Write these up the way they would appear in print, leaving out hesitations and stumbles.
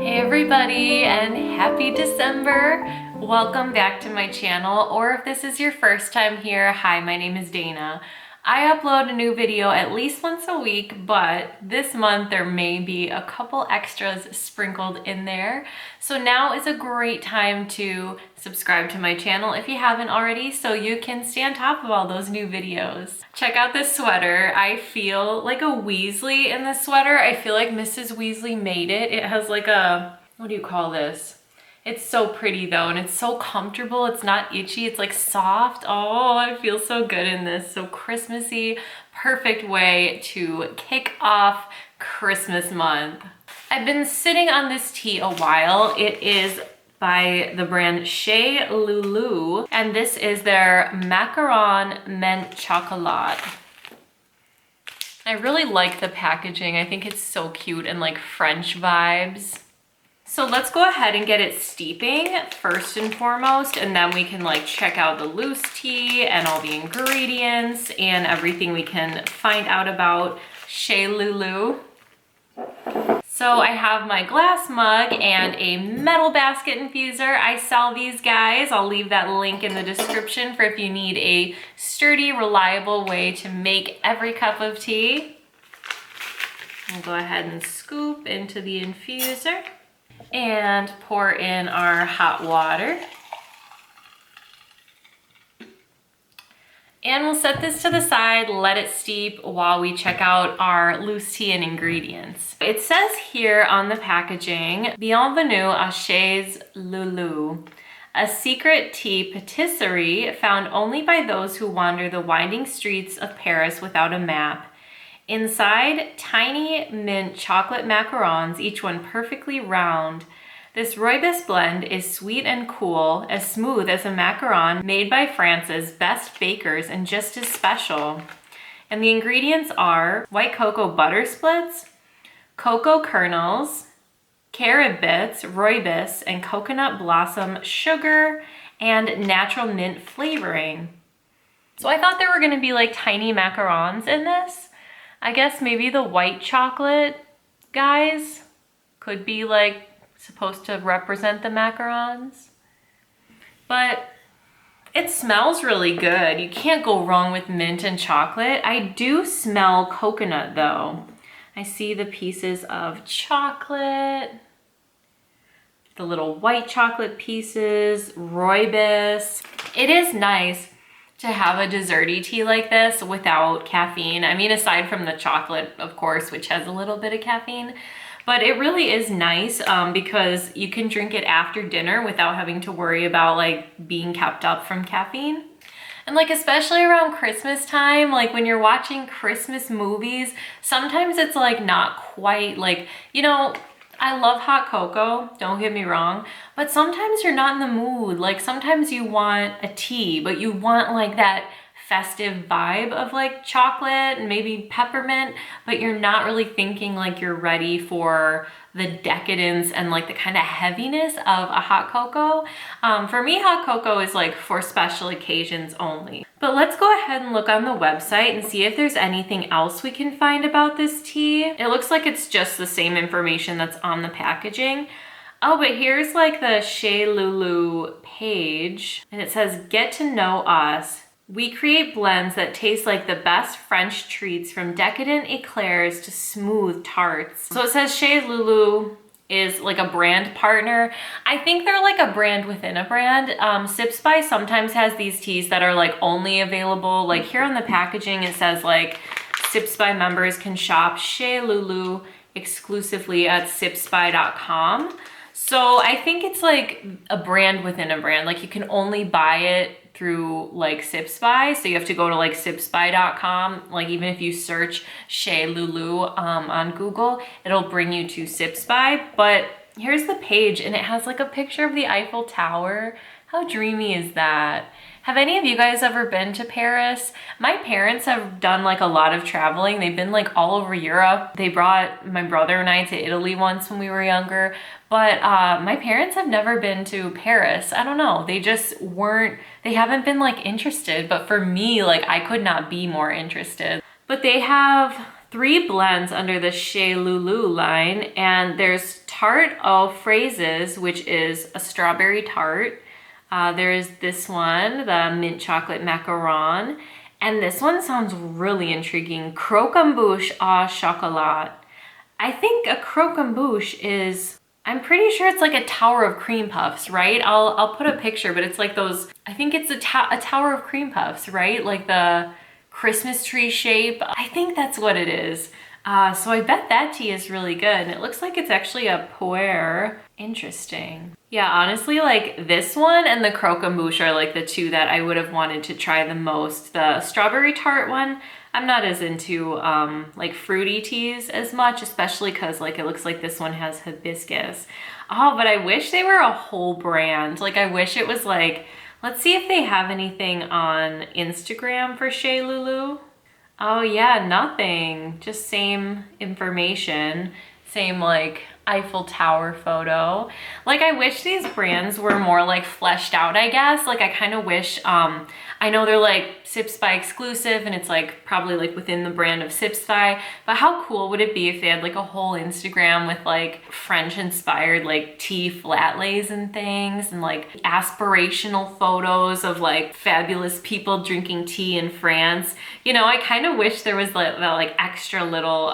Hey everybody, and happy December! Welcome back to my channel, or if this is your first time here, hi, my name is Dana. I upload a new video at least once a week, but this month there may be a couple extras sprinkled in there. So now is a great time to subscribe to my channel if you haven't already, so you can stay on top of all those new videos. Check out this sweater. I feel like a Weasley in this sweater. I feel like Mrs. Weasley made it. It has like a, what do you call this? It's so pretty though, and it's so comfortable. It's not itchy, it's like soft. Oh, I feel so good in this. So Christmassy, perfect way to kick off Christmas month. I've been sitting on this tea a while. It is by the brand Chez Lulu, and this is their Macaron Menthe chocolate. I really like the packaging. I think it's so cute and like French vibes. So let's go ahead and get it steeping first and foremost, and then we can like check out the loose tea and all the ingredients and everything we can find out about Chez Lulu. So I have my glass mug and a metal basket infuser. I sell these guys. I'll leave that link in the description for if you need a sturdy, reliable way to make every cup of tea. We'll go ahead and scoop into the infuser and pour in our hot water. And we'll set this to the side, let it steep while we check out our loose tea and ingredients. It says here on the packaging, Bienvenue à Chez Lulu, a secret tea patisserie found only by those who wander the winding streets of Paris without a map. Inside, tiny mint chocolate macarons, each one perfectly round. This rooibos blend is sweet and cool, as smooth as a macaron made by France's best bakers and just as special. And the ingredients are white cocoa butter splits, cocoa kernels, carob bits, rooibos, and coconut blossom sugar, and natural mint flavoring. So I thought there were gonna be like tiny macarons in this. I guess maybe the white chocolate guys could be like supposed to represent the macarons. But it smells really good. You can't go wrong with mint and chocolate. I do smell coconut though. I see the pieces of chocolate, the little white chocolate pieces, rooibos. It is nice to have a desserty tea like this without caffeine. I mean, aside from the chocolate, of course, which has a little bit of caffeine, but it really is nice because you can drink it after dinner without having to worry about like being kept up from caffeine. And like, especially around Christmas time, like when you're watching Christmas movies, sometimes it's like not quite like, you know, I love hot cocoa, don't get me wrong, but sometimes you're not in the mood. Like sometimes you want a tea, but you want like that festive vibe of like chocolate and maybe peppermint, but you're not really thinking like you're ready for the decadence and like the kind of heaviness of a hot cocoa. For me, hot cocoa is like for special occasions only. But let's go ahead and look on the website and see if there's anything else we can find about this tea. It looks like it's just the same information that's on the packaging. Oh, but here's like the Chez Lulu page, and it says, get to know us. We create blends that taste like the best French treats, from decadent eclairs to smooth tarts. So it says Chez Lulu is like a brand partner. I think they're like a brand within a brand. Sips by sometimes has these teas that are like only available. Like here on the packaging, it says like Sips by members can shop Chez Lulu exclusively at sipsby.com. So I think it's like a brand within a brand. Like you can only buy it through like Sips By, so you have to go to like sipsby.com. Like even if you search Chez Lulu on Google, it'll bring you to Sips By. But here's the page, and it has like a picture of the Eiffel Tower. How dreamy is that? Have any of you guys ever been to Paris? My parents have done like a lot of traveling. They've been like all over Europe. They brought my brother and I to Italy once when we were younger, but my parents have never been to Paris. I don't know, they just weren't, they haven't been like interested, but for me, like I could not be more interested. But they have 3 blends under the Chez Lulu line, and there's Tart of Phrases, which is a strawberry tart. There's this one, the mint chocolate macaron. And this one sounds really intriguing. Croquembouche au chocolat. I think a croquembouche is, I'm pretty sure it's like a tower of cream puffs, right? I'll put a picture, but it's like those, I think it's a tower of cream puffs, right? Like the Christmas tree shape. I think that's what it is. So I bet that tea is really good. And it looks like it's actually a puer. Interesting. Yeah, honestly, like this one and the croquembouche are like the two that I would have wanted to try the most. The strawberry tart one, I'm not as into like fruity teas as much, especially because like it looks like this one has hibiscus. Oh, but I wish they were a whole brand. Like I wish it was like, let's see if they have anything on Instagram for Chez Lulu. Oh yeah, nothing. Just same information. Same like Eiffel Tower photo. Like I wish these brands were more like fleshed out, I guess. Like I kind of wish, I know they're like Sips by exclusive and it's like probably like within the brand of Sips by, but how cool would it be if they had like a whole Instagram with like French inspired like tea flat lays and things and like aspirational photos of like fabulous people drinking tea in France. You know, I kind of wish there was that like extra little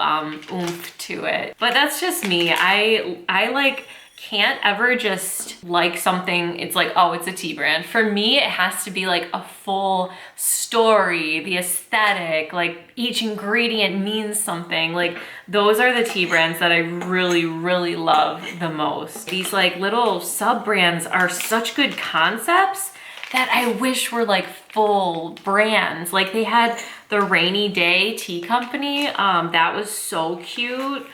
oomph to it, but that's just me. I like can't ever just like something, it's like, oh, it's a tea brand. For me, it has to be like a full story, the aesthetic, like each ingredient means something. Like those are the tea brands that I really, really love the most. These like little sub brands are such good concepts that I wish were like full brands. Like they had the Rainy Day Tea Company, that was so cute.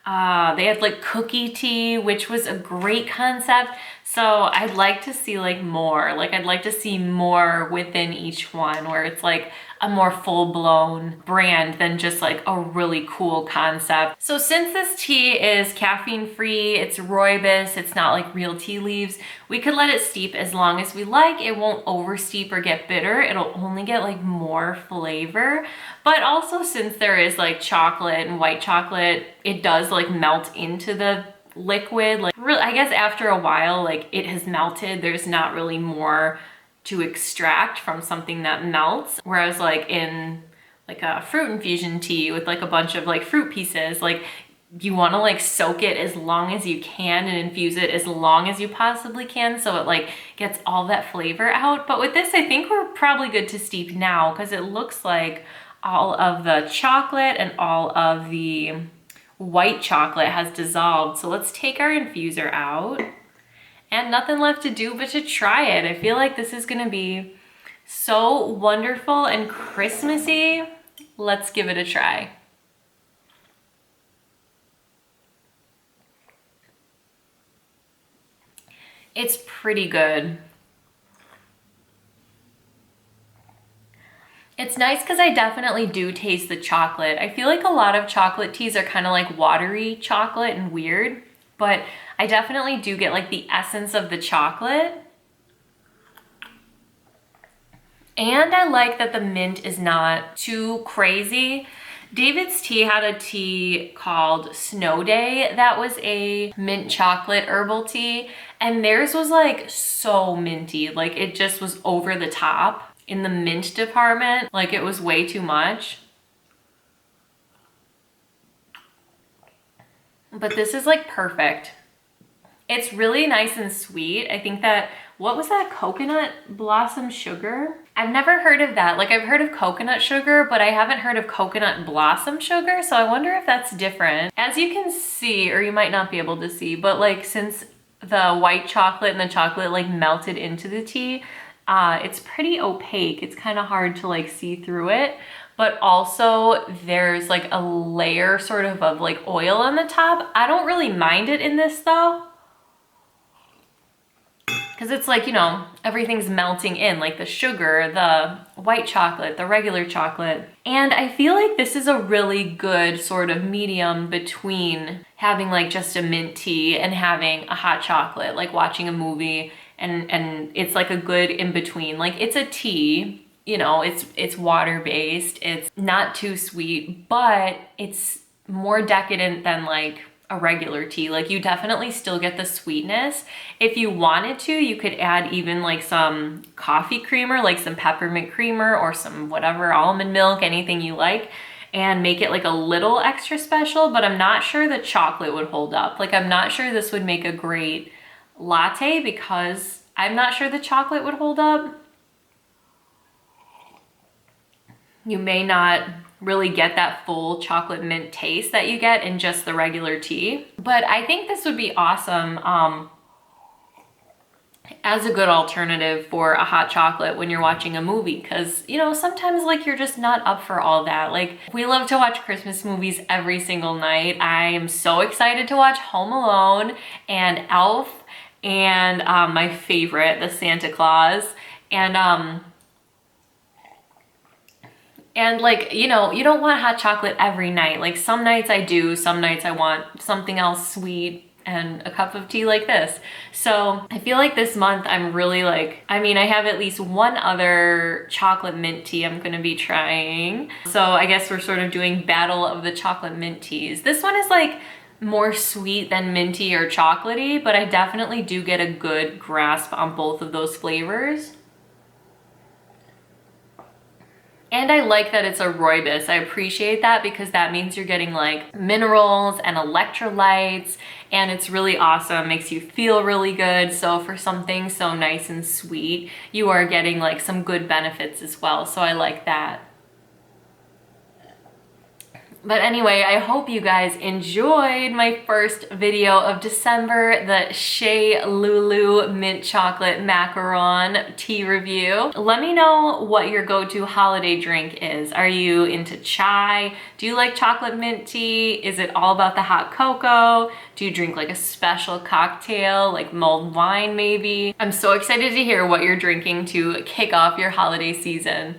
They had like cookie tea, which was a great concept. So I'd like to see like more, like I'd like to see more within each one where it's like a more full-blown brand than just like a really cool concept. So since this tea is caffeine free, it's rooibos, it's not like real tea leaves, we could let it steep as long as we like. It won't over steep or get bitter. It'll only get like more flavor. But also since there is like chocolate and white chocolate, it does like melt into the liquid. Like really, I guess after a while, like it has melted, there's not really more to extract from something that melts. Whereas like in like a fruit infusion tea with like a bunch of like fruit pieces, like you want to like soak it as long as you can and infuse it as long as you possibly can so it like gets all that flavor out. But with this, I think we're probably good to steep now because it looks like all of the chocolate and all of the white chocolate has dissolved. So let's take our infuser out and nothing left to do but to try it. I feel like this is gonna be so wonderful and Christmassy. Let's give it a try. It's pretty good. It's nice because I definitely do taste the chocolate. I feel like a lot of chocolate teas are kind of like watery chocolate and weird, but I definitely do get like the essence of the chocolate. And I like that the mint is not too crazy. David's Tea had a tea called Snow Day that was a mint chocolate herbal tea, and theirs was like so minty. Like it just was over the top in the mint department. Like it was way too much. But this is like perfect. It's really nice and sweet. I think that, what was that, coconut blossom sugar? I've never heard of that. Like I've heard of coconut sugar, but I haven't heard of coconut blossom sugar. So I wonder if that's different. As you can see, or you might not be able to see, but like since the white chocolate and the chocolate like melted into the tea, it's pretty opaque. It's kind of hard to like see through it. But also there's like a layer sort of like oil on the top. I don't really mind it in this though, because it's like, you know, everything's melting in, like the sugar, the white chocolate, the regular chocolate. And I feel like this is a really good sort of medium between having like just a mint tea and having a hot chocolate, like watching a movie, and it's like a good in between. Like it's a tea, you know, it's water-based, it's not too sweet, but it's more decadent than like a regular tea. Like you definitely still get the sweetness. If you wanted to, you could add even like some coffee creamer, like some peppermint creamer or some whatever, almond milk, anything you like, and make it like a little extra special, but I'm not sure the chocolate would hold up. Like I'm not sure this would make a great latte because I'm not sure the chocolate would hold up. You may not really get that full chocolate mint taste that you get in just the regular tea. But I think this would be awesome as a good alternative for a hot chocolate when you're watching a movie. Because, you know, sometimes like you're just not up for all that. Like we love to watch Christmas movies every single night. I am so excited to watch Home Alone and Elf and my favorite, the Santa Claus. And like, you know, you don't want hot chocolate every night. Like some nights I do, some nights I want something else sweet and a cup of tea like this. So I feel like this month I'm really like, I mean, I have at least one other chocolate mint tea I'm gonna be trying. So I guess we're sort of doing battle of the chocolate mint teas. This one is like more sweet than minty or chocolatey, but I definitely do get a good grasp on both of those flavors. And I like that it's a rooibos. I appreciate that because that means you're getting like minerals and electrolytes, and it's really awesome, makes you feel really good. So for something so nice and sweet, you are getting like some good benefits as well. So I like that. But anyway, I hope you guys enjoyed my first video of December, the Chez Lulu mint chocolate macaron tea review. Let me know what your go-to holiday drink is. Are you into chai? Do you like chocolate mint tea? Is it all about the hot cocoa? Do you drink like a special cocktail, like mulled wine maybe? I'm so excited to hear what you're drinking to kick off your holiday season.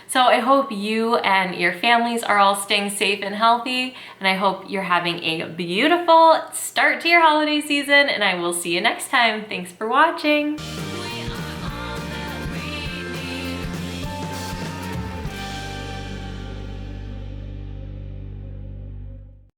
So I hope you and your families are all staying safe and healthy, and I hope you're having a beautiful start to your holiday season, and I will see you next time. Thanks for watching.